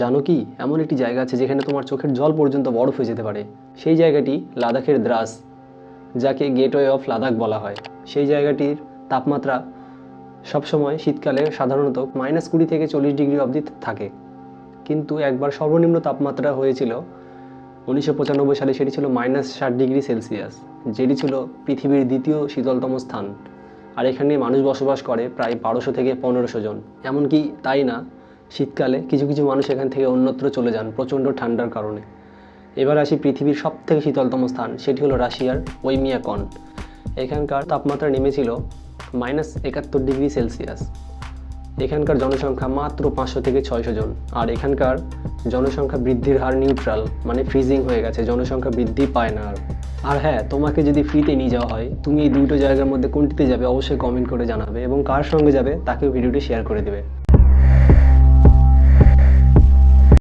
জানো কি, এমন একটি জায়গা আছে যেখানে তোমার চোখের জল পর্যন্ত বরফ হয়ে যেতে পারে। সেই জায়গাটি লাদাখের দ্রাস, যাকে গেটওয়ে অফ লাদাখ বলা হয়। সেই জায়গাটির তাপমাত্রা সবসময় শীতকালে সাধারণত -20 থেকে 40 ডিগ্রি অবধি থাকে, কিন্তু একবার সর্বনিম্ন তাপমাত্রা হয়েছিল 1995 সালে, সেটি ছিল -60 ডিগ্রি সেলসিয়াস, যেটি ছিল পৃথিবীর দ্বিতীয় শীতলতম স্থান। আর এখানে মানুষ বসবাস করে প্রায় 1200 থেকে 1500 জন। এমনকি তাই না, শীতকালে কিছু কিছু মানুষ এখান থেকে অন্যত্র চলে যান প্রচণ্ড ঠান্ডার কারণে। এবার আসি পৃথিবীর সবথেকে শীতলতম স্থান, সেটি হলো রাশিয়ার ওইমিয়াকন। এখানকার তাপমাত্রা নেমেছিল -71 ডিগ্রি সেলসিয়াস। এখানকার জনসংখ্যা মাত্র 500 থেকে 600 জন। আর এখানকার জনসংখ্যা বৃদ্ধির হার নিউট্রাল, মানে ফ্রিজিং হয়ে গেছে, জনসংখ্যা বৃদ্ধি পায় না। আর হ্যাঁ, তোমাকে যদি ফ্রিতে নিয়ে যাওয়া হয়, তুমি এই দুটো জায়গার মধ্যে কোনটিতে যাবে অবশ্যই কমেন্ট করে জানাবে, এবং কার সঙ্গে যাবে তাকেও ভিডিওটি শেয়ার করে দেবে।